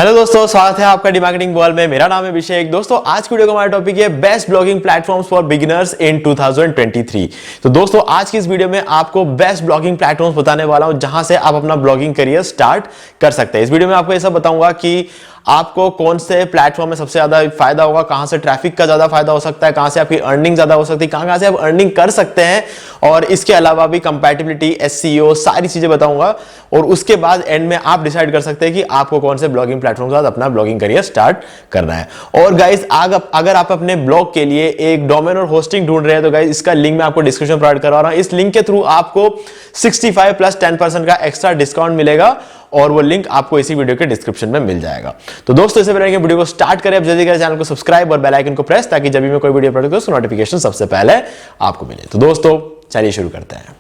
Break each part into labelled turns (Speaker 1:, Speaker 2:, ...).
Speaker 1: Hello दोस्तों, स्वागत है आपका डिमार्केटिंग वर्ल्ड में। मेरा नाम है अभिषेक। दोस्तों, आज की वीडियो का हमारा टॉपिक है best blogging platforms for beginners in 2023। तो दोस्तों, आज की इस वीडियो में आपको बेस्ट ब्लॉगिंग प्लेटफॉर्म्स बताने वाला हूं जहां से आप अपना ब्लॉगिंग करियर स्टार्ट कर सकते हैं। इस वीडियो में आपको ये सब बताऊंगा कि आपको कौन से प्लेटफॉर्म में सबसे ज्यादा फायदा होगा, कहां से ट्रैफिक का ज्यादा फायदा हो सकता है, कहां से आपकी अर्निंग ज्यादा हो सकती है, कहां से आप अर्निंग कर सकते हैं, और इसके अलावा भी कंपैटिबिलिटी, एसईओ, सारी चीजें बताऊंगा। और उसके बाद एंड में आप डिसाइड कर सकते हैं कि आपको कौन से ब्लॉगिंग प्लेटफॉर्म के साथ अपना ब्लॉगिंग करियर स्टार्ट करना है। और गाइस, अगर आप अपने ब्लॉग के लिए एक डोमेन और होस्टिंग ढूंढ रहे हैं तो गाइस, इसका लिंक मैं आपको डिस्क्रिप्शन प्रोवाइड करवा रहा हूं। इस लिंक के थ्रू आपको 65 प्लस 10% का एक्स्ट्रा डिस्काउंट मिलेगा और वो लिंक आपको इसी वीडियो के डिस्क्रिप्शन में मिल जाएगा। तो दोस्तों, इससे पहले वीडियो को स्टार्ट करें, अब जल्दी करें चैनल को सब्सक्राइब और बेल आइकन को प्रेस, ताकि जब भी मैं कोई वीडियो अपलोड करूं उसका नोटिफिकेशन सबसे पहले आपको मिले। तो दोस्तों, चलिए शुरू करते हैं।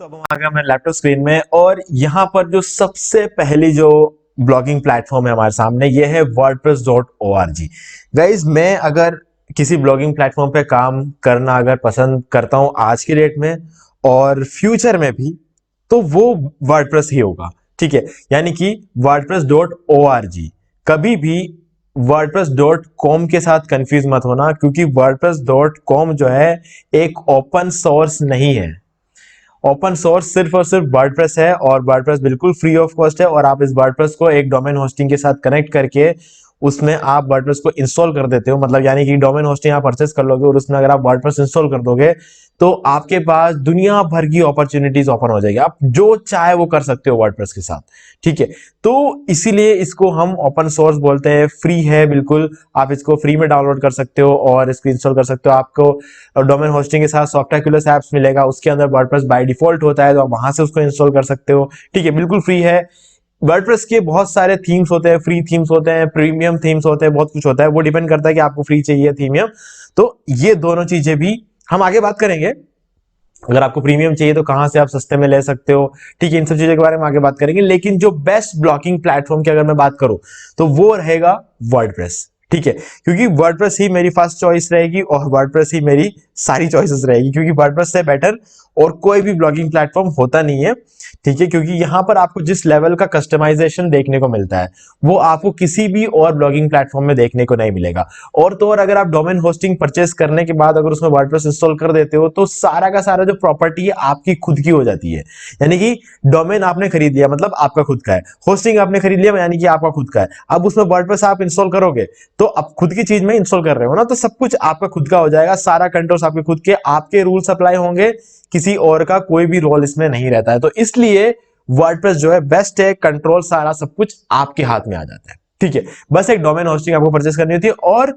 Speaker 1: तो अब हम आ गए हमारे लैपटॉप स्क्रीन में, और यहां पर जो सबसे पहली जो ब्लॉगिंग प्लेटफॉर्म है हमारे सामने, ये है wordpress.org। गाइज, मैं अगर किसी ब्लॉगिंग प्लेटफॉर्म पे काम करना अगर पसंद करता हूं आज की डेट में और फ्यूचर में भी, तो वो वर्डप्रेस ही होगा। ठीक है, यानी कि wordpress.org। कभी भी wordpress.com के साथ कंफ्यूज मत होना, क्योंकि wordpress.com जो है एक ओपन सोर्स नहीं है। ओपन सोर्स सिर्फ और सिर्फ वर्डप्रेस है, और वर्डप्रेस बिल्कुल फ्री ऑफ कॉस्ट है। और आप इस वर्डप्रेस को एक डोमेन होस्टिंग के साथ कनेक्ट करके उसमें आप वर्डप्रेस को इंस्टॉल कर देते हो, मतलब यानी कि डोमेन होस्टिंग आप परचेस कर लोगे और उसमें अगर आप वर्डप्रेस इंस्टॉल कर दोगे तो आपके पास दुनिया भर की अपॉर्चुनिटीज ओपन हो जाएगी। आप जो चाहे वो कर सकते हो वर्डप्रेस के साथ। ठीक है, तो इसीलिए इसको हम ओपन सोर्स बोलते हैं। फ्री है बिल्कुल, आप इसको फ्री में डाउनलोड कर सकते हो और इसको इंस्टॉल कर सकते हो। आपको डोमेन होस्टिंग के साथ सॉफ्टवेयर एप्स मिलेगा, उसके अंदर वर्डप्रेस बाय डिफॉल्ट होता है, तो आप वहां से उसको इंस्टॉल कर सकते हो। ठीक है, बिल्कुल फ्री है। वर्डप्रेस के बहुत सारे थीम्स होते हैं, फ्री थीम्स होते हैं, प्रीमियम थीम्स होते हैं, बहुत कुछ होता है। वो डिपेंड करता है कि आपको फ्री चाहिए प्रीमियम। तो ये दोनों चीजें भी हम आगे बात करेंगे। अगर आपको प्रीमियम चाहिए तो कहां से आप सस्ते में ले सकते हो, ठीक है, इन सब चीजों के बारे में आगे बात करेंगे। लेकिन जो बेस्ट ब्लॉगिंग प्लेटफॉर्म की अगर मैं बात करूं तो वो रहेगा वर्डप्रेस। ठीक है, क्योंकि वर्डप्रेस ही मेरी फर्स्ट चॉइस रहेगी और वर्डप्रेस ही मेरी सारी चॉइसेस रहेगी, क्योंकि वर्डप्रेस से बेटर और कोई भी ब्लॉगिंग प्लेटफॉर्म होता नहीं है। ठीक है, क्योंकि यहां पर आपको जिस लेवल का कस्टमाइजेशन देखने को मिलता है वो आपको किसी भी और ब्लॉगिंग प्लेटफॉर्म में देखने को नहीं मिलेगा। और तो और अगर आप डोमेन होस्टिंग परचेस करने के बाद अगर उसमें वर्डप्रेस इंस्टॉल कर देते हो तो सारा का सारा जो प्रॉपर्टी है आपकी खुद की हो जाती है। यानी कि डोमेन आपने खरीद लिया मतलब आपका खुद का है, होस्टिंग आपने खरीद लिया यानी कि आपका खुद का है। अब उसमें वर्डप्रेस आप इंस्टॉल करोगे तो अब खुद की चीज में इंस्टॉल कर रहे हो ना, तो सब कुछ आपका खुद का हो जाएगा। सारा कंट्रोल्स आपके खुद के, आपके रूल्स अप्लाई होंगे, किसी और का कोई भी रोल इसमें नहीं रहता है। तो इसलिए वर्डप्रेस जो है बेस्ट है, कंट्रोल सारा सब कुछ आपके हाथ में आ जाता है। ठीक है, बस एक डोमेन होस्टिंग आपको परचेस करनी होती है। और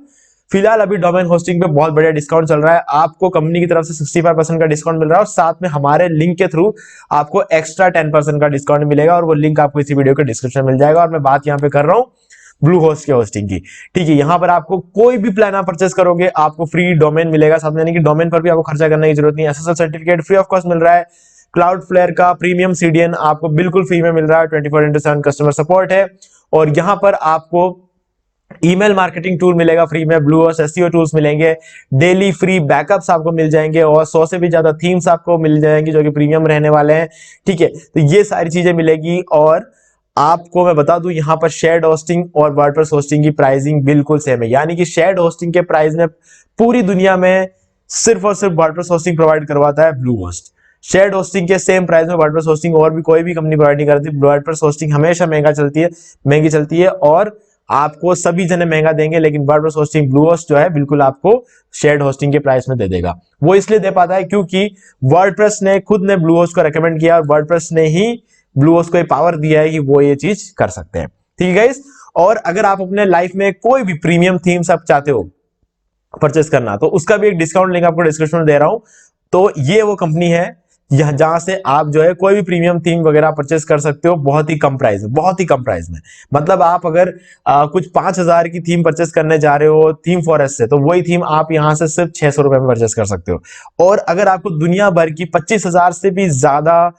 Speaker 1: फिलहाल अभी डोमेन होस्टिंग पे बहुत बढ़िया डिस्काउंट चल रहा है। आपको कंपनी की तरफ से 65% का डिस्काउंट मिल रहा है और साथ में हमारे लिंक के थ्रू आपको एक्स्ट्रा 10% का डिस्काउंट मिलेगा, और वो लिंक आपको इसी वीडियो के डिस्क्रिप्शन में मिल जाएगा। और मैं बात यहाँ पे कर रहा हूँ ब्लू होस्ट के होस्टिंग की। ठीक है, यहां पर आपको कोई भी प्लान आप परचेस करोगे आपको फ्री डोमेन मिलेगा साथ में, यानी कि डोमेन पर भी आपको खर्चा करने की जरूरत नहीं है। SSL certificate free of cost मिल रहा है। क्लाउडफ्लेयर का प्रीमियम सीडीएन आपको बिल्कुल फ्री में मिल रहा है। 24/7 कस्टमर सपोर्ट है। और यहां पर आपको ईमेल मार्केटिंग टूल मिलेगा फ्री में, ब्लू होस्ट एसईओ टूल्स मिलेंगे, डेली फ्री बैकअप्स आपको मिल जाएंगे, और 100 से भी ज्यादा थीम्स आपको मिल जाएंगी जो कि प्रीमियम रहने वाले हैं। ठीक है, तो ये सारी चीजें मिलेगी। और आपको मैं बता दूं, यहां पर शेयर्ड होस्टिंग और वर्डप्रेस होस्टिंग की प्राइसिंग बिल्कुल सेम है। यानी कि शेयर्ड होस्टिंग के प्राइस में पूरी दुनिया में सिर्फ और सिर्फ वर्डप्रेस होस्टिंग प्रोवाइड करवाता है ब्लू होस्ट। शेयर्ड होस्टिंग के सेम प्राइस में वर्डप्रेस होस्टिंग और भी कोई भी कंपनी प्रोवाइड नहीं करती। वर्डप्रेस होस्टिंग हमेशा महंगी चलती है और आपको सभी जने महंगा देंगे, लेकिन वर्डप्रेस होस्टिंग ब्लू होस्ट जो है बिल्कुल आपको शेयर्ड होस्टिंग के प्राइस में दे देगा। वो इसलिए दे पाता है क्योंकि वर्डप्रेस ने खुद ने ब्लू होस्ट को रेकमेंड किया और वर्डप्रेस ने ही ब्लू होस्ट को पावर दिया है कि वो ये चीज कर सकते हैं। ठीक है गाइस, और अगर आप अपने लाइफ में कोई भी प्रीमियम थीम्स आप चाहते हो परचेस करना तो उसका भी एक डिस्काउंट लिंक आपको डिस्क्रिप्शन में दे रहा हूं। तो ये वो कंपनी है जहां से आप जो है कोई भी प्रीमियम थीम वगैरह परचेस कर सकते हो बहुत ही कम प्राइस में, बहुत ही कम प्राइस में। मतलब आप अगर कुछ 5,000 की थीम परचेस करने जा रहे हो थीम फॉरेस्ट से, तो वही थीम आप यहां से सिर्फ 600 रुपए में परचेस कर सकते हो। और अगर आपको दुनिया भर की 25,000 से भी ज्यादा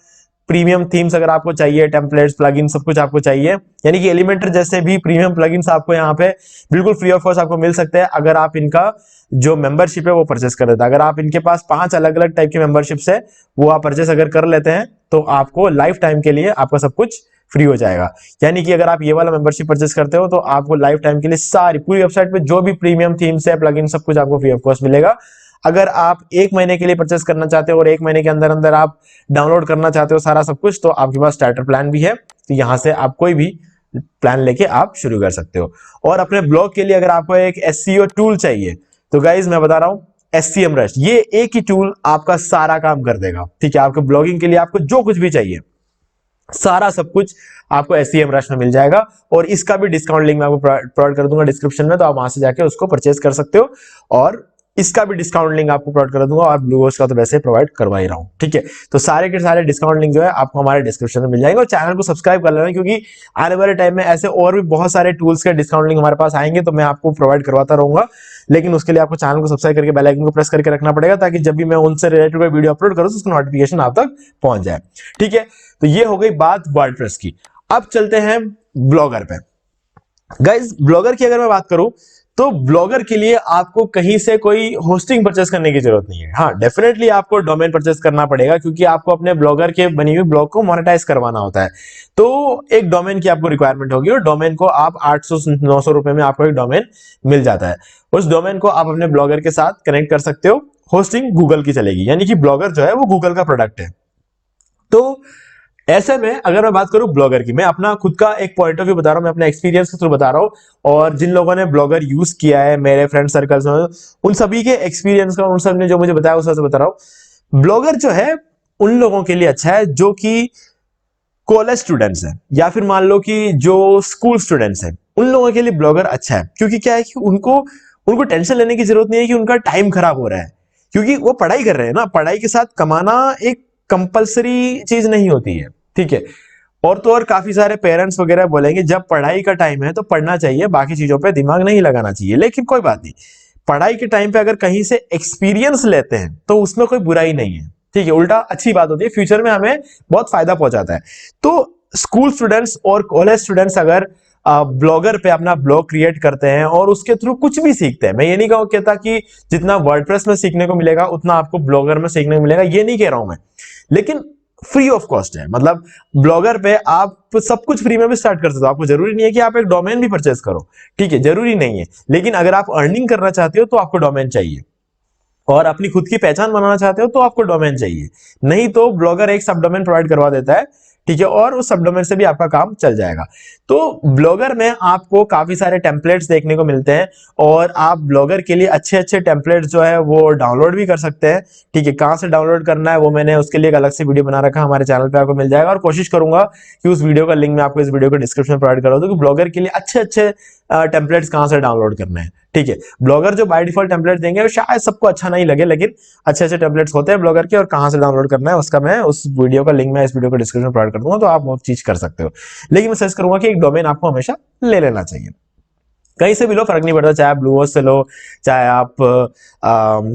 Speaker 1: प्रीमियम थीम्स अगर आपको चाहिए, टेम्पलेट्स, प्लगइन सब कुछ आपको चाहिए, यानी कि एलिमेंटर जैसे भी प्रीमियम प्लगइन्स आपको यहाँ पे बिल्कुल फ्री ऑफ कॉस्ट आपको मिल सकते हैं अगर आप इनका जो मेंबरशिप है वो परचेस कर लेते हैं। अगर आप इनके पास 5 अलग अलग टाइप की मेंबरशिप्स है वो आप परचेस अगर कर लेते हैं तो आपको लाइफ टाइम के लिए आपका सब कुछ फ्री हो जाएगा। यानी कि अगर आप ये वाला मेंबरशिप परचेस करते हो तो आपको लाइफ टाइम के लिए सारी पूरी वेबसाइट पे जो भी प्रीमियम थीम्स है, प्लगइन, सब कुछ आपको फ्री ऑफ कॉस्ट मिलेगा। अगर आप 1 महीने के लिए परचेस करना चाहते हो और 1 महीने के अंदर अंदर आप डाउनलोड करना चाहते हो सारा सब कुछ, तो आपके पास स्टार्टर प्लान भी है। तो यहां से आप कोई भी प्लान लेके आप शुरू कर सकते हो। और अपने ब्लॉग के लिए अगर आपको एक एसईओ टूल चाहिए तो गाइज मैं बता रहा हूं, SEMrush, ये एक ही टूल आपका सारा काम कर देगा। ठीक है, आपके ब्लॉगिंग के लिए आपको जो कुछ भी चाहिए सारा सब कुछ आपको SEMrush में मिल जाएगा। और इसका भी डिस्काउंट लिंक मैं आपको प्रोवाइड कर दूंगा डिस्क्रिप्शन में, तो आप वहां से जाके उसको परचेज कर सकते हो। और इसका भी डिस्काउंट लिंक आपको प्रोवाइड कर दूंगा, और ब्लूहोस्ट का तो वैसे प्रोवाइड करवा ही रहा हूं। ठीक है, तो सारे के सारे डिस्काउंट लिंक जो है आपको हमारे डिस्क्रिप्शन में मिल जाएंगे। और चैनल को सब्सक्राइब कर लेना, क्योंकि आने वाले टाइम में ऐसे और भी बहुत सारे टूल्स के डिस्काउंट लिंक हमारे पास आएंगे, तो मैं आपको प्रोवाइड करवाता रहूंगा। लेकिन उसके लिए आपको चैनल को सब्सक्राइब करके बेल आइकन को प्रेस करके रखना पड़ेगा, ताकि जब भी मैं उनसे रिलेटेड कोई वीडियो अपलोड करूं तो उसका नोटिफिकेशन आप तक पहुंच जाए। ठीक है, तो ये हो गई बात वर्डप्रेस की। अब चलते हैं ब्लॉगर पे। गाइज, ब्लॉगर की अगर मैं बात करूं तो ब्लॉगर के लिए आपको कहीं से कोई होस्टिंग परचेस करने की जरूरत नहीं है। हाँ, डेफिनेटली आपको डोमेन परचेस करना पड़ेगा, क्योंकि आपको अपने ब्लॉगर के बनी हुई ब्लॉग को मोनेटाइज करवाना होता है। तो एक डोमेन की आपको रिक्वायरमेंट होगी, और डोमेन को आप 800-900 रुपए में आपको एक डोमेन मिल जाता है। उस डोमेन को आप अपने ब्लॉगर के साथ कनेक्ट कर सकते हो। होस्टिंग गूगल की चलेगी, यानी कि ब्लॉगर जो है वो गूगल का प्रोडक्ट है। तो ऐसे में अगर मैं बात करूं ब्लॉगर की, मैं अपना खुद का एक पॉइंट ऑफ व्यू बता रहा हूं, मैं अपने एक्सपीरियंस के थ्रू बता रहा हूं, और जिन लोगों ने ब्लॉगर यूज किया है मेरे फ्रेंड सर्कल्स में, उन सभी के एक्सपीरियंस का, उन सब ने जो मुझे बताया उस से बता रहा हूं। ब्लॉगर जो है उन लोगों के लिए अच्छा है जो कि कॉलेज स्टूडेंट्स हैं, या फिर मान लो कि जो स्कूल स्टूडेंट्स हैं, उन लोगों के लिए ब्लॉगर अच्छा है। क्योंकि क्या है कि उनको टेंशन लेने की जरूरत नहीं है कि उनका टाइम खराब हो रहा है, क्योंकि वो पढ़ाई कर रहे हैं ना। पढ़ाई के साथ कमाना एक कंपलसरी चीज नहीं होती है। ठीक है, और तो और काफी सारे पेरेंट्स वगैरह बोलेंगे जब पढ़ाई का टाइम है तो पढ़ना चाहिए, बाकी चीजों पे दिमाग नहीं लगाना चाहिए। लेकिन कोई बात नहीं, पढ़ाई के टाइम पे अगर कहीं से एक्सपीरियंस लेते हैं तो उसमें कोई बुराई नहीं है। ठीक है, उल्टा अच्छी बात होती है, फ्यूचर में हमें बहुत फायदा पहुंचाता है। तो स्कूल स्टूडेंट्स और कॉलेज स्टूडेंट्स अगर ब्लॉगर पे अपना ब्लॉग क्रिएट करते हैं और उसके थ्रू कुछ भी सीखते हैं, मैं ये नहीं कहता कि जितना वर्डप्रेस में सीखने को मिलेगा उतना आपको ब्लॉगर में सीखने को मिलेगा, ये नहीं कह रहा हूं मैं, लेकिन फ्री ऑफ कॉस्ट है। मतलब ब्लॉगर पे आप सब कुछ फ्री में भी स्टार्ट कर सकते हो। आपको जरूरी नहीं है कि आप एक डोमेन भी परचेस करो, ठीक है, जरूरी नहीं है। लेकिन अगर आप अर्निंग करना चाहते हो तो आपको डोमेन चाहिए, और अपनी खुद की पहचान बनाना चाहते हो तो आपको डोमेन चाहिए। नहीं तो ब्लॉगर एक सब डोमेन प्रोवाइड करवा देता है, ठीक है, और उस सब डोमेन से भी आपका काम चल जाएगा। तो ब्लॉगर में आपको काफी सारे टेम्पलेट्स देखने को मिलते हैं, और आप ब्लॉगर के लिए अच्छे अच्छे टेम्पलेट्स जो है वो डाउनलोड भी कर सकते हैं। ठीक है, कहां से डाउनलोड करना है वो मैंने उसके लिए एक अलग से वीडियो बना रखा है, हमारे चैनल पे आपको मिल जाएगा। और कोशिश करूंगा कि उस वीडियो का लिंक मैं आपको इस वीडियो को डिस्क्रिप्शन में प्रोवाइड करा दूं कि ब्लॉगर के लिए अच्छे अच्छे टेम्पलेट्स कहां से डाउनलोड करने हैं। ठीक है, ब्लॉगर जो बाय डिफॉल्ट टेम्पलेट देंगे वो शायद सबको अच्छा नहीं लगे, लेकिन अच्छे अच्छे टेम्पलेट्स होते हैं ब्लॉगर के, और कहां से डाउनलोड करना है उसका मैं उस वीडियो का लिंक मैं इस वीडियो को डिस्क्रिप्शन में प्रोवाइड कर दूंगा, तो आप वो चीज कर सकते हो। लेकिन मैं सजेस्ट करूंगा कि एक डोमेन आपको हमेशा ले लेना चाहिए। कहीं से भी लो, फर्क नहीं पड़ता, चाहे आप ब्लूहोस्ट से लो, चाहे आप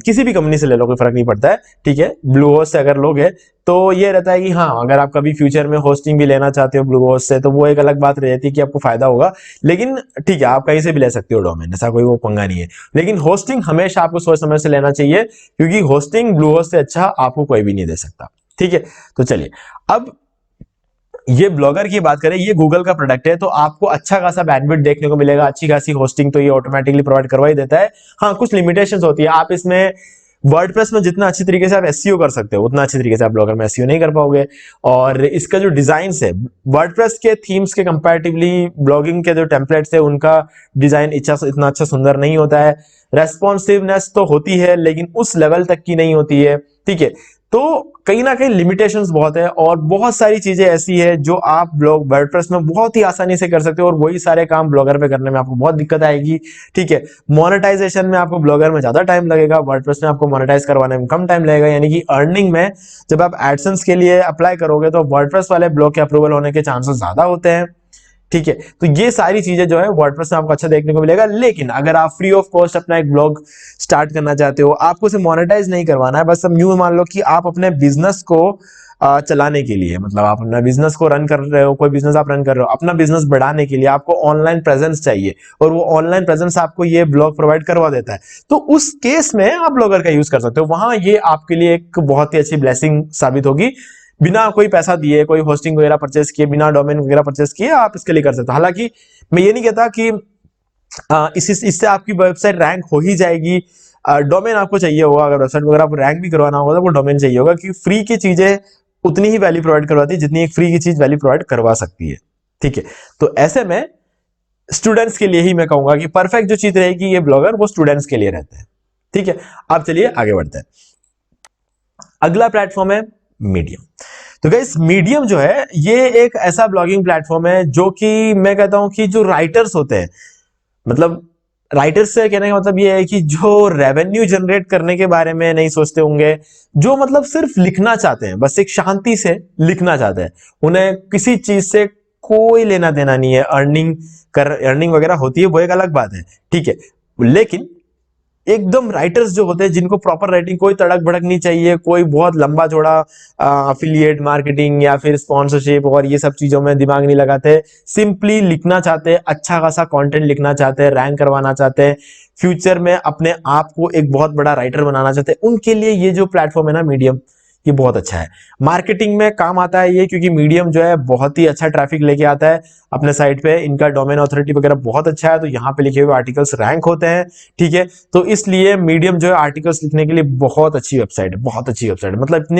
Speaker 1: किसी भी कंपनी से ले लो, कोई फर्क नहीं पड़ता है। ठीक है, ब्लूहोस्ट से अगर लोगे तो ये रहता है कि हाँ, अगर आप कभी फ्यूचर में होस्टिंग भी लेना चाहते हो ब्लूहोस्ट से तो वो एक अलग बात रहती है कि आपको फायदा होगा। लेकिन ठीक है, आप कहीं से भी ले सकते हो डोमेन, ऐसा कोई वो पंगा नहीं है। लेकिन होस्टिंग हमेशा आपको सोच समझ से लेना चाहिए, क्योंकि होस्टिंग ब्लूहोस्ट से अच्छा आपको कोई भी नहीं दे सकता। ठीक है, तो चलिए अब ये ब्लॉगर की बात करें, ये गूगल का प्रोडक्ट है, तो आपको अच्छा खासा बैंडविड्थ देखने को मिलेगा, अच्छी खासी होस्टिंग तो ये ऑटोमेटिकली प्रोवाइड करवा ही देता है। हाँ, कुछ लिमिटेशंस होती है, आप इसमें वर्डप्रेस में जितना अच्छी तरीके से आप एसईओ कर सकते हो उतना अच्छी तरीके से आप ब्लॉगर में एसईओ नहीं कर पाओगे। और इसका जो डिजाइन है वर्डप्रेस के थीम्स के कंपैरेटिवली ब्लॉगिंग के जो टेम्पलेट्स है उनका डिजाइन इतना अच्छा सुंदर नहीं होता है। रेस्पॉन्सिवनेस तो होती है लेकिन उस लेवल तक की नहीं होती है। ठीक है, तो कहीं ना कहीं लिमिटेशंस बहुत है, और बहुत सारी चीजें ऐसी है जो आप ब्लॉग वर्डप्रेस में बहुत ही आसानी से कर सकते हो, और वही सारे काम ब्लॉगर पे करने में आपको बहुत दिक्कत आएगी। ठीक है, मोनेटाइजेशन में आपको ब्लॉगर में ज्यादा टाइम लगेगा, वर्डप्रेस में आपको मोनेटाइज करवाने में कम टाइम लगेगा। यानी कि अर्निंग में जब आप एडसेंस के लिए अप्लाई करोगे तो वर्डप्रेस वाले ब्लॉग के अप्रूवल होने के चांसेस ज्यादा होते हैं। ठीक है, तो ये सारी चीजें जो है वर्डप्रेस में आपको अच्छा देखने को मिलेगा। लेकिन अगर आप फ्री ऑफ कॉस्ट अपना एक ब्लॉग स्टार्ट करना चाहते हो, आपको उसे मोनेटाइज नहीं करवाना है, बस अब यूं मान लो कि आप अपने बिजनेस को चलाने के लिए, मतलब आप अपना बिजनेस को रन कर रहे हो, कोई बिजनेस आप रन कर रहे हो, अपना बिजनेस बढ़ाने के लिए आपको ऑनलाइन प्रेजेंस चाहिए, और वो ऑनलाइन प्रेजेंस आपको ये ब्लॉग प्रोवाइड करवा देता है, तो उस केस में आप ब्लॉगर का यूज कर सकते हो। वहां ये आपके लिए एक बहुत ही अच्छी ब्लेसिंग साबित होगी। बिना कोई पैसा दिए, कोई होस्टिंग वगैरह परचेस किए, बिना डोमेन वगैरह परचेस किए आप इसके लिए कर सकते हो। हालांकि मैं ये नहीं कहता कि इससे आपकी वेबसाइट रैंक हो ही जाएगी। डोमेन आपको चाहिए होगा, अगर वेबसाइट वगैरह आपको रैंक भी करवाना होगा तो वो डोमेन चाहिए होगा, क्योंकि फ्री की चीजें उतनी ही वैल्यू प्रोवाइड करवाती है जितनी एक फ्री की चीज वैल्यू प्रोवाइड करवा सकती है। ठीक है, तो ऐसे में स्टूडेंट्स के लिए ही मैं कहूंगा कि परफेक्ट जो चीज रहेगी ये ब्लॉगर, वो स्टूडेंट्स के लिए रहते हैं। ठीक है, अब चलिए आगे बढ़ते हैं। अगला प्लेटफॉर्म है मीडियम। तो गाइस मीडियम जो है ये एक ऐसा ब्लॉगिंग प्लेटफॉर्म है जो कि मैं कहता हूं कि जो राइटर्स होते हैं, मतलब राइटर्स से कहने का मतलब ये है कि जो रेवेन्यू जनरेट करने के बारे में नहीं सोचते होंगे, जो मतलब सिर्फ लिखना चाहते हैं, बस एक शांति से लिखना चाहते हैं, उन्हें किसी चीज से कोई लेना देना नहीं है। अर्निंग वगैरह होती है वो एक अलग बात है, ठीक है, लेकिन एकदम राइटर्स जो होते हैं जिनको प्रॉपर राइटिंग, कोई तड़क भड़क नहीं चाहिए, कोई बहुत लंबा चौड़ा अफिलिएट मार्केटिंग या फिर स्पॉन्सरशिप और ये सब चीजों में दिमाग नहीं लगाते, सिंपली लिखना चाहते हैं, अच्छा खासा कंटेंट लिखना चाहते हैं, रैंक करवाना चाहते हैं, फ्यूचर में अपने आप को एक बहुत बड़ा राइटर बनाना चाहते हैं, उनके लिए ये जो प्लेटफॉर्म है ना मीडियम, ये बहुत अच्छा है। मार्केटिंग में काम आता है ये, क्योंकि मीडियम जो है बहुत ही अच्छा ट्रैफिक लेके आता है अपने साइट पे, इनका डोमेन ऑथोरिटी वगैरह बहुत अच्छा है, तो यहाँ पे लिखे हुए आर्टिकल्स रैंक होते हैं। ठीक है, तो इसलिए मीडियम जो है आर्टिकल्स लिखने के लिए बहुत अच्छी वेबसाइट है, बहुत अच्छी वेबसाइट है। मतलब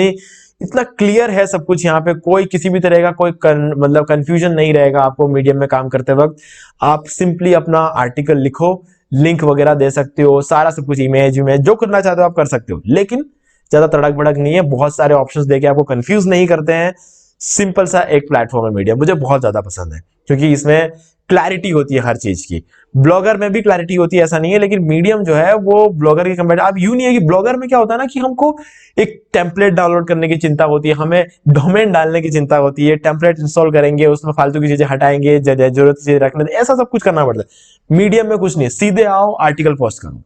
Speaker 1: इतना क्लियर है सब कुछ यहाँ पे, कोई किसी भी तरह का कोई मतलब कंफ्यूजन नहीं रहेगा आपको मीडियम में काम करते वक्त। आप सिंपली अपना आर्टिकल लिखो, लिंक वगैरह दे सकते हो, सारा सब कुछ, इमेज जो करना चाहते हो आप कर सकते हो, लेकिन ज्यादा तड़क भड़क नहीं है, बहुत सारे ऑप्शंस देके आपको कंफ्यूज नहीं करते हैं। सिंपल सा एक प्लेटफॉर्म है मीडियम, मुझे बहुत ज्यादा पसंद है क्योंकि इसमें क्लैरिटी होती है हर चीज की। ब्लॉगर में भी क्लैरिटी होती है ऐसा नहीं है, लेकिन मीडियम जो है वो ब्लॉगर के कंपेयर, अब यूं नहीं है कि ब्लॉगर में क्या होता है ना कि हमको एक टेम्पलेट डाउनलोड करने की चिंता होती है, हमें डोमेन डालने की चिंता होती है, टेम्पलेट इंस्टॉल करेंगे, उसमें फालतू की चीजें हटाएंगे, जरूरत चीजें रखने, ऐसा सब कुछ करना पड़ता है। मीडियम में कुछ नहीं, सीधे आओ आर्टिकल पोस्ट करो,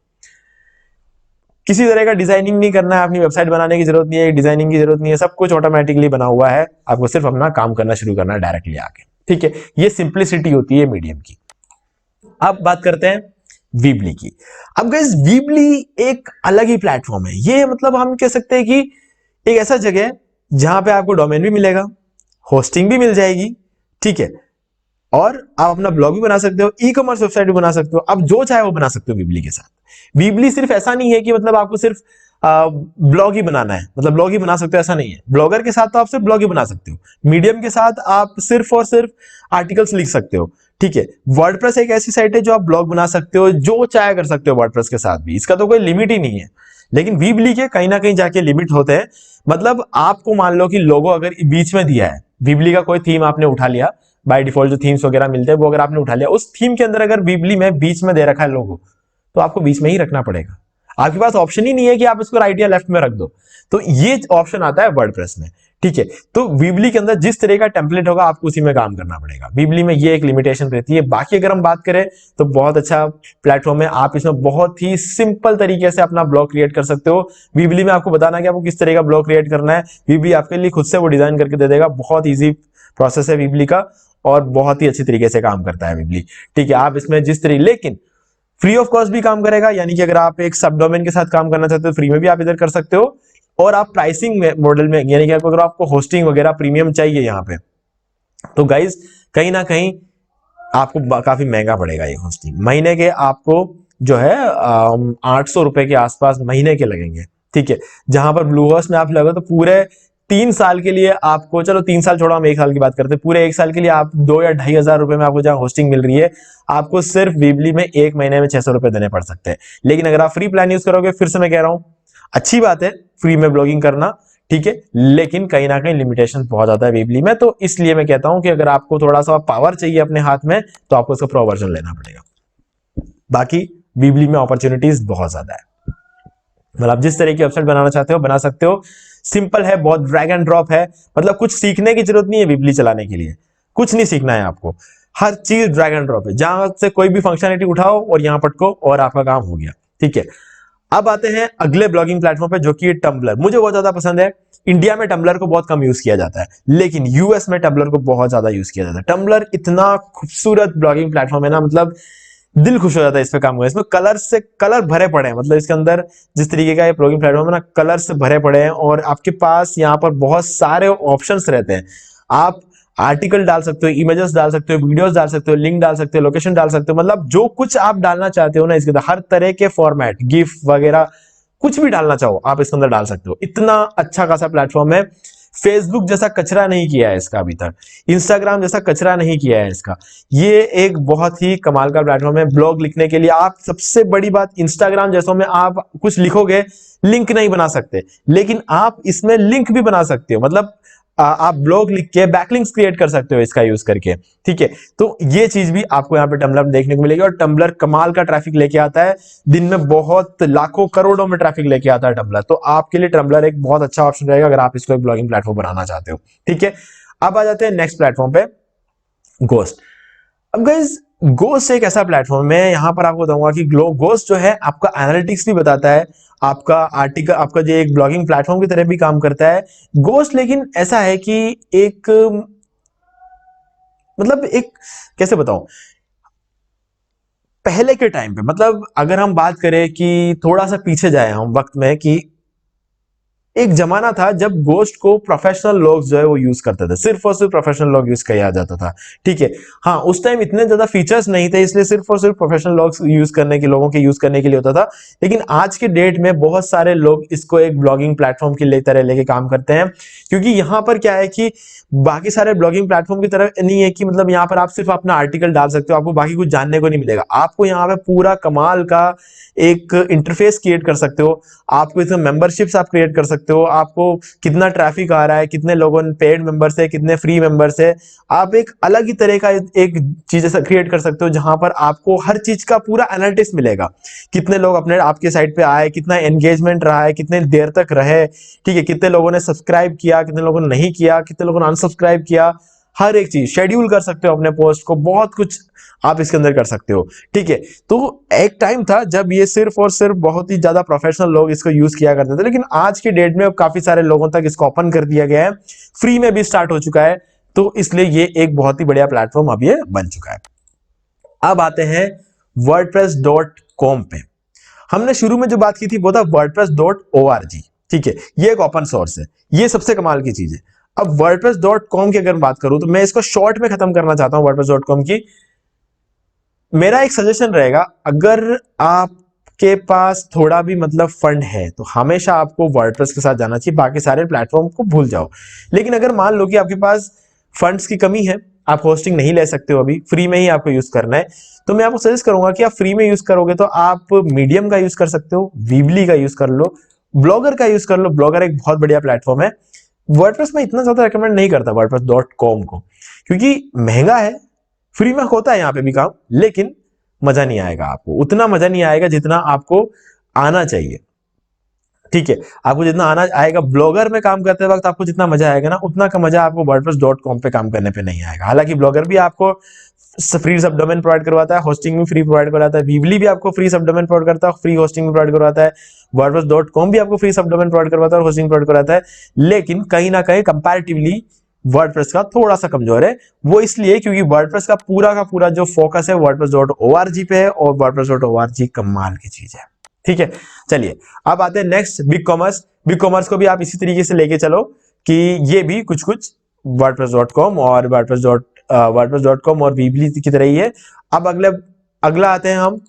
Speaker 1: किसी तरह का डिजाइनिंग नहीं करना है, अपनी वेबसाइट बनाने की जरूरत नहीं है, डिजाइनिंग की जरूरत नहीं है, सब कुछ ऑटोमेटिकली बना हुआ है, आपको सिर्फ अपना काम करना शुरू करना है डायरेक्टली आके। ठीक है, ये सिंप्लिसिटी होती है मीडियम की। अब बात करते हैं वीबली की। अब गाइस वीबली एक अलग ही प्लेटफॉर्म है, ये मतलब हम कह सकते हैं कि एक ऐसा जगह है जहां पे आपको डोमेन भी मिलेगा, होस्टिंग भी मिल जाएगी, ठीक है, और आप अपना ब्लॉग भी बना सकते हो, ई कॉमर्स वेबसाइट भी बना सकते हो, आप जो चाहे वो बना सकते हो वीबली के साथ। वीबली सिर्फ ऐसा नहीं है कि मतलब आपको सिर्फ ब्लॉग ही बनाना है, मतलब ब्लॉग ही बना सकते हो ऐसा नहीं है। ब्लॉगर के साथ तो आप सिर्फ ब्लॉग ही बना सकते हो, मीडियम के साथ आप सिर्फ और सिर्फ आर्टिकल्स लिख सकते हो। ठीक है, वर्डप्रेस एक ऐसी साइट है जो आप ब्लॉग बना सकते हो, जो चाहे कर सकते हो वर्डप्रेस के साथ भी, इसका तो कोई लिमिट ही नहीं है। लेकिन वीबली के कहीं ना कहीं जाके लिमिट होते हैं, मतलब आपको मान लो कि लोगो अगर बीच में दिया है, वीबली का कोई थीम आपने उठा लिया, बाय डिफॉल्ट जो थीम्स वगैरह मिलते हैं वो अगर आपने उठा लिया, उस थीम के अंदर अगर वीबली में बीच में दे रखा है लोगो, तो आपको बीच में ही रखना पड़ेगा, आपके पास ऑप्शन ही नहीं है कि आप इसको राइट या लेफ्ट में रख दो, तो ये ऑप्शन आता है वर्डप्रेस में। ठीक है, तो वीबली के अंदर जिस तरह का टेम्पलेट होगा आपको उसी में काम करना पड़ेगा, वीबली में ये एक लिमिटेशन रहती है। बाकी अगर हम बात करें तो बहुत अच्छा प्लेटफॉर्म है, आप इसमें बहुत ही सिंपल तरीके से अपना ब्लॉग क्रिएट कर सकते हो। वीबली में आपको बताना कि आपको किस तरह का ब्लॉग क्रिएट करना है, वीबली आपके लिए खुद से वो डिजाइन करके दे देगा, बहुत ईजी प्रोसेस है वीबली का और बहुत ही अच्छी तरीके से काम करता है वीबली। ठीक है, आप इसमें जिस तरह, लेकिन फ्री ऑफ कॉस्ट भी काम करेगा, यानी कि अगर आप एक सब डोमेन के साथ काम करना चाहते हो फ्री में भी आप इधर कर सकते हो, और आप प्राइसिंग मॉडल में, यानी कि अगर आपको होस्टिंग वगैरह प्रीमियम चाहिए यहाँ पे, तो गाइज कहीं ना कहीं आपको काफी महंगा पड़ेगा ये होस्टिंग। महीने के आपको जो है 800 रुपए के आसपास महीने के लगेंगे। ठीक है, जहां पर ब्लूहोस्ट में आप लगो तो पूरे 3 साल के लिए आपको, चलो 3 साल छोड़ो, हम 1 साल की बात करते हैं, पूरे 1 साल के लिए आप 2 या 2,500 रुपए में आपको जहां होस्टिंग मिल रही है, आपको सिर्फ वीबली में 1 महीने में 600 रुपए देने पड़ सकते हैं। लेकिन अगर आप फ्री प्लान यूज करोगे, फिर से मैं कह रहा हूं अच्छी बात है फ्री में ब्लॉगिंग करना, ठीक है, लेकिन कहीं ना कहीं लिमिटेशन बहुत ज्यादा है वीबली में, तो इसलिए मैं कहता हूं कि अगर आपको थोड़ा सा पावर चाहिए अपने हाथ में तो आपको इसका प्रो वर्जन लेना पड़ेगा। बाकी वीबली में अपॉर्चुनिटीज बहुत ज्यादा है, मतलब आप जिस तरह की वेबसाइट बनाना चाहते हो बना सकते हो, सिंपल है, बहुत ड्रैग एंड ड्रॉप है, मतलब कुछ सीखने की जरूरत नहीं है वीबली चलाने के लिए, कुछ नहीं सीखना है आपको, हर चीज ड्रैग एंड ड्रॉप है, जहां से कोई भी फंक्शनलिटी उठाओ और यहां पटको और आपका काम हो गया। ठीक है, अब आते हैं अगले ब्लॉगिंग प्लेटफॉर्म पे जो कि टम्बलर, मुझे बहुत ज्यादा पसंद है। इंडिया में टम्बलर को बहुत कम यूज किया जाता है, लेकिन यूएस में टम्बलर को बहुत ज्यादा यूज किया जाता है। टम्बलर इतना खूबसूरत ब्लॉगिंग प्लेटफॉर्म है ना, मतलब दिल खुश हो जाता है इस पे काम करने। इसमें कलर से कलर भरे पड़े हैं, मतलब इसके अंदर जिस तरीके का ये ब्लॉगिंग प्लेटफॉर्म है ना, कलर से भरे पड़े हैं और आपके पास यहाँ पर बहुत सारे ऑप्शंस रहते हैं। आप आर्टिकल डाल सकते हो, इमेजेस डाल सकते हो, वीडियोस डाल सकते हो, लिंक डाल सकते हो, लोकेशन डाल सकते हो, मतलब जो कुछ आप डालना चाहते हो ना इसके अंदर हर तरह के फॉर्मेट, गिफ वगैरह कुछ भी डालना चाहो आप इसके अंदर डाल सकते हो। इतना अच्छा खासा प्लेटफॉर्म है। फेसबुक जैसा कचरा नहीं किया है इसका अभी तक, इंस्टाग्राम जैसा कचरा नहीं किया है इसका। ये एक बहुत ही कमाल का प्लेटफॉर्म है ब्लॉग लिखने के लिए। आप सबसे बड़ी बात, इंस्टाग्राम जैसों में आप कुछ लिखोगे लिंक नहीं बना सकते, लेकिन आप इसमें लिंक भी बना सकते हो। मतलब आप ब्लॉग लिख के बैकलिंक्स क्रिएट कर सकते हो इसका यूज करके। ठीक है, तो ये चीज भी आपको यहाँ पे टम्बलर में देखने को मिलेगी। और टम्बलर कमाल का ट्रैफिक लेके आता है, दिन में बहुत लाखों करोड़ों में ट्रैफिक लेके आता है टम्बलर। तो आपके लिए टम्बलर एक बहुत अच्छा ऑप्शन रहेगा अगर आप इसको एक ब्लॉगिंग प्लेटफॉर्म बनाना चाहते हो। ठीक है, अब आ जाते हैं नेक्स्ट प्लेटफॉर्म पे, गोस्ट। अब गाइस गोस्ट एक ऐसा प्लेटफॉर्म है, यहां पर आपको बताऊंगा कि गोस्ट जो है आपका एनालिटिक्स भी बताता है, आपका आर्टिकल, आपका जो एक ब्लॉगिंग प्लेटफॉर्म की तरह भी काम करता है गोस्ट। लेकिन ऐसा है कि एक, मतलब एक, कैसे बताऊं, पहले के टाइम पे, मतलब अगर हम बात करें कि थोड़ा सा पीछे जाए हम वक्त में, कि एक जमाना था जब गोस्ट को प्रोफेशनल लोग जो है वो यूज करते थे, सिर्फ और सिर्फ प्रोफेशनल लोग यूज किया जाता था। ठीक है, हाँ उस टाइम इतने ज्यादा फीचर्स नहीं थे, इसलिए सिर्फ और सिर्फ प्रोफेशनल लोग यूज करने के, लोगों के यूज करने के लिए होता था। लेकिन आज के डेट में बहुत सारे लोग इसको एक ब्लॉगिंग प्लेटफॉर्म की तरह लेके काम करते हैं, क्योंकि यहाँ पर क्या है कि बाकी सारे ब्लॉगिंग प्लेटफॉर्म की तरह नहीं है कि मतलब यहाँ पर आप सिर्फ अपना आर्टिकल डाल सकते हो, आपको बाकी कुछ जानने को नहीं मिलेगा। आपको यहाँ पे पूरा कमाल का एक इंटरफेस क्रिएट कर सकते हो, आपको इसमें मेंबरशिप्स आप क्रिएट कर सकते हो, आपको कितना ट्रैफिक आ रहा है, कितने लोगों ने पेड मेंबर्स है, कितने फ्री मेंबर्स है। आप एक अलग ही तरह का एक चीज ऐसा क्रिएट कर सकते हो जहां पर आपको हर चीज का पूरा एनालिटिक्स मिलेगा, कितने लोग अपने आपके साइट पे आए, कितना एंगेजमेंट रहा है, कितने देर तक रहे, ठीक है, कितने लोगों ने सब्सक्राइब किया, कितने लोगों ने नहीं किया, कितने लोगों ने अनसब्सक्राइब किया, हर एक चीज शेड्यूल कर सकते हो अपने पोस्ट को, बहुत कुछ आप इसके अंदर कर सकते हो। ठीक है, तो एक टाइम था जब ये सिर्फ और सिर्फ बहुत ही ज्यादा प्रोफेशनल लोग इसको यूज किया करते थे, लेकिन आज के डेट में काफी सारे लोगों तक इसको ओपन कर दिया गया है, फ्री में भी स्टार्ट हो चुका है, तो इसलिए ये एक बहुत ही बढ़िया प्लेटफॉर्म अब ये बन चुका है। अब आते हैं wordpress.com पे। हमने शुरू में जो बात की थी वो था wordpress.org। ठीक है, ये एक ओपन सोर्स है, ये सबसे कमाल की चीज है। अब wordpress.com की अगर बात करूं तो मैं इसको शॉर्ट में खत्म करना चाहता हूं wordpress.com की। मेरा एक सजेशन रहेगा, अगर आपके पास थोड़ा भी मतलब फंड है तो हमेशा आपको वर्डप्रेस के साथ जाना चाहिए, बाकी सारे प्लेटफॉर्म को भूल जाओ। लेकिन अगर मान लो कि आपके पास फंड्स की कमी है, आप होस्टिंग नहीं ले सकते हो, अभी फ्री में ही आपको यूज करना है, तो मैं आपको सजेस्ट करूंगा कि आप फ्री में यूज करोगे तो आप मीडियम का यूज कर सकते हो, वीबली का यूज कर लो, ब्लॉगर का यूज कर लो। ब्लॉगर एक बहुत बढ़िया प्लेटफॉर्म है। वर्डप्रेस में इतना ज्यादा रिकमेंड नहीं करता wordpress.com को, क्योंकि महंगा है। फ्री में होता है यहाँ पे भी काम, लेकिन मजा नहीं आएगा आपको, उतना मजा नहीं आएगा जितना आपको आना चाहिए। ठीक है, आपको जितना आना आएगा ब्लॉगर में काम करते वक्त, आपको जितना मजा आएगा ना, उतना का मजा आपको wordpress.com पे काम करने पे नहीं आएगा। हालांकि ब्लॉगर भी आपको फ्री सब डोमेन प्रोवाइड करवाता है, होस्टिंग भी फ्री प्रोवाइड करवाता है, वीबली भी आपको फ्री सब डोमेन प्रोवाइड करता है, फ्री होस्टिंग भी प्रोवाइड करवाता है, wordpress.com भी आपको फ्री सब डोमेन प्रोवाइड करवाता है और होस्टिंग प्रोवाइड करवाता है। लेकिन कहीं ना कहीं कंपैरेटिवली वर्डप्रेस का थोड़ा सा कमजोर है। वो इसलिए क्योंकि वर्डप्रेस का पूरा जो फोकस है wordpress.org पे है, और wordpress.org कमाल की चीज है। ठीक है, चलिए अब आते हैं next, big commerce. Big commerce को भी आप इसी तरीके से लेके चलो कि ये भी कुछ कुछ wordpress.com और wordpress.com और वीबली की तरह ही है। अब अगला आते हैं हम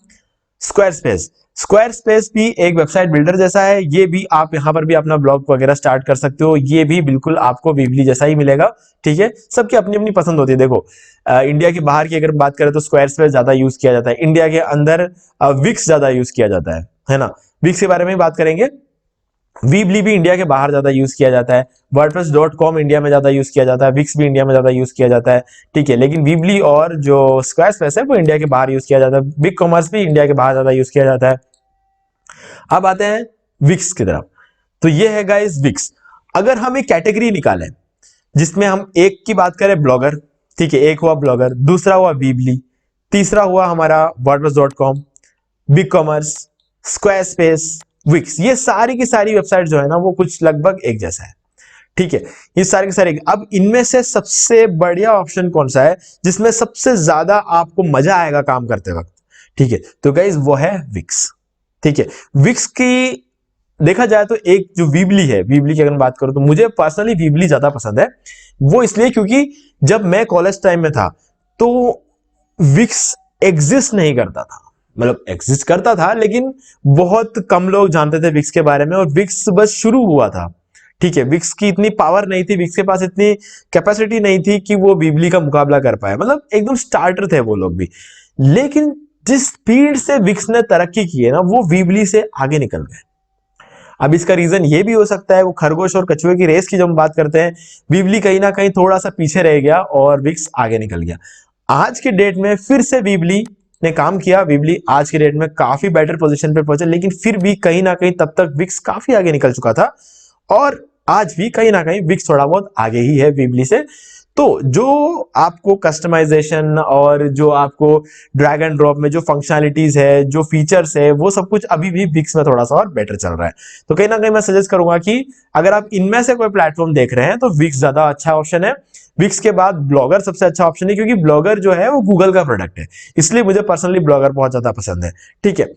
Speaker 1: स्क्वायरस्पेस। स्क्वायरस्पेस भी एक वेबसाइट बिल्डर जैसा है, ये भी आप यहां पर भी अपना ब्लॉग वगैरह स्टार्ट कर सकते हो, ये भी बिल्कुल आपको वीबली जैसा ही मिलेगा। ठीक है, सबकी अपनी अपनी पसंद होती है। देखो इंडिया के बाहर की अगर बात करें तो स्क्वायरस्पेस ज्यादा यूज किया जाता है, इंडिया के अंदर विक्स ज्यादा यूज किया जाता है ना। विक्स के बारे में बात करेंगे। वीबली भी इंडिया के बाहर ज्यादा यूज किया जाता है, wordpress.com इंडिया में ज्यादा यूज किया जाता है, विक्स भी इंडिया में ज्यादा यूज किया जाता है। ठीक है, लेकिन वीबली और जो स्क्वायरस्पेस है वो इंडिया के बाहर यूज किया जाता है, बिग कॉमर्स भी इंडिया के बाहर ज्यादा यूज किया जाता है। अब आते हैं विक्स की तरफ। तो ये है गाइस विक्स। अगर हम एक कैटेगरी निकालें जिसमें हम एक की बात करें ब्लॉगर, ठीक है, एक हुआ ब्लॉगर, दूसरा हुआ वीबली, तीसरा हुआ हमारा wordpress.com, big commerce, Squarespace, Vicks, ये सारी की सारी वेबसाइट जो है ना वो कुछ लगभग एक जैसा है। ठीक है, ये सारे के सारे। अब इनमें से सबसे बढ़िया ऑप्शन कौन सा है जिसमें सबसे ज्यादा आपको मजा आएगा काम करते वक्त?
Speaker 2: ठीक है, तो गाइज वो है विक्स। ठीक है, विक्स की देखा जाए तो एक जो वीबली है, वीबली की अगर मैं बात करूं तो मुझे पर्सनली वीबली ज्यादा पसंद है। वो इसलिए क्योंकि जब मैं कॉलेज टाइम में था तो विक्स एग्जिस्ट नहीं करता था, मतलब एग्जिस्ट करता था लेकिन बहुत कम लोग जानते थे विक्स के बारे में, और विक्स बस शुरू हुआ था। ठीक है, विक्स की इतनी पावर नहीं थी, विक्स के पास इतनी कैपेसिटी नहीं थी कि वो वीबली का मुकाबला कर पाए, मतलब एकदम स्टार्टर थे वो लोग भी। लेकिन जिस स्पीड से विक्स ने तरक्की की है ना, वो वीबली से आगे निकल गए। अब इसका रीजन ये भी हो सकता है, वो खरगोश और कछुए की रेस की जब हम बात करते हैं, वीबली कहीं ना कहीं थोड़ा सा पीछे रह गया और विक्स आगे निकल गया। आज के डेट में फिर से वीबली ने काम किया, वीबली आज के डेट में काफी बेटर पोजीशन पे पहुंचे, लेकिन फिर भी कहीं ना कहीं तब तक विक्स काफी आगे निकल चुका था, और आज भी कहीं ना कहीं विक्स थोड़ा बहुत आगे ही है वीबली से। तो जो आपको कस्टमाइजेशन और जो आपको ड्रैग एंड ड्रॉप में जो फंक्शनैलिटीज है, जो फीचर्स है, वो सब कुछ अभी भी विक्स में थोड़ा सा और बेटर चल रहा है। तो कहीं ना कहीं मैं सजेस्ट करूंगा कि अगर आप इनमें से कोई प्लेटफॉर्म देख रहे हैं तो विक्स ज्यादा अच्छा ऑप्शन है। विक्स के बाद ब्लॉगर सबसे अच्छा ऑप्शन है, क्योंकि ब्लॉगर जो है वो गूगल का प्रोडक्ट है, इसलिए मुझे पर्सनली ब्लॉगर बहुत ज्यादा पसंद है। ठीक है,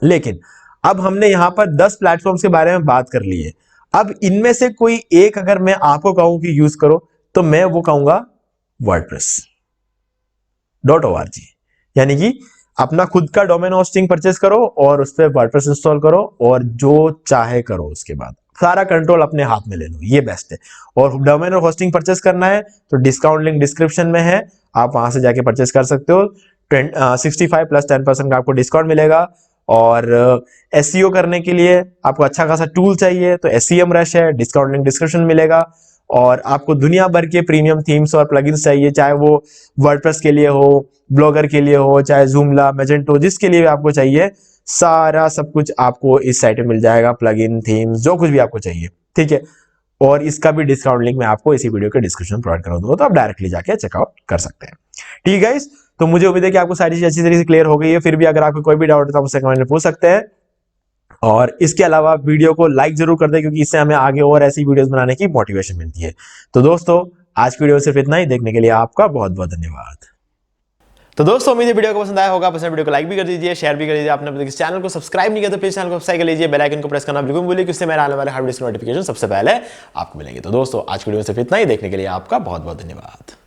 Speaker 2: लेकिन अब हमने यहां पर 10 प्लेटफॉर्म्स के बारे में बात कर ली है। अब इनमें से कोई एक अगर मैं आपको कहूं कि यूज करो, तो मैं वो कहूंगा wordpress.org, यानी कि अपना खुद का डोमेन होस्टिंग परचेस करो और उस पर वर्डप्रेस इंस्टॉल करो और जो चाहे करो, उसके बाद सारा कंट्रोल अपने हाथ में ले लो, ये बेस्ट है। और डोमेन और होस्टिंग परचेस करना है तो डिस्काउंट लिंक डिस्क्रिप्शन में है, आप वहां से जाके परचेस कर सकते हो। 65 प्लस 10% का आपको डिस्काउंट मिलेगा। और एसईओ करने के लिए आपको अच्छा खासा टूल चाहिए तो SEMrush है, डिस्काउंट लिंक डिस्क्रिप्शन मिलेगा। और आपको दुनिया भर के प्रीमियम थीम्स और प्लगइन्स चाहिए, चाहे वो वर्डप्रेस के लिए हो, ब्लॉगर के लिए हो, चाहे जूमला, मैजेंटो, जिसके लिए भी आपको चाहिए, सारा सब कुछ आपको इस साइट में मिल जाएगा। प्लगइन, थीम्स, जो कुछ भी आपको चाहिए। ठीक है, और इसका भी डिस्काउंट लिंक मैं आपको इसी वीडियो के डिस्क्रिप्शन में प्रोवाइड करा दूंगा, तो आप डायरेक्टली जाके चेकआउट कर सकते हैं। ठीक है गाइस, तो मुझे उम्मीद है कि आपको सारी चीज अच्छी तरीके से क्लियर हो गई है। फिर भी अगर आपको कोई भी डाउट है तो मुझसे कमेंट में पूछ सकते हैं, और इसके अलावा वीडियो को लाइक जरूर कर दें, क्योंकि इससे हमें आगे और ऐसी वीडियोस बनाने की मोटिवेशन मिलती है। तो दोस्तों, आज की वीडियो में सिर्फ इतना ही। देखने के लिए आपका बहुत बहुत धन्यवाद।
Speaker 1: तो दोस्तों, उम्मीद है वीडियो को पसंद आया होगा। पसंद वीडियो को लाइक भी कर दीजिए, शेयर भी कर दीजिए। आपने अपने चैनल को सब्सक्राइब नहीं किया तो प्लीज चैनल को सब्सक्राइब कर लीजिए, बेल आइकन को प्रेस करना बिल्कुल भूलिए, क्योंकि मेरे आने वाले हर वीडियो की नोटिफिकेशन सबसे पहले आपको मिलेंगे। तो दोस्तों, आज की वीडियो में सिर्फ इतना ही। देखने के लिए आपका बहुत बहुत धन्यवाद।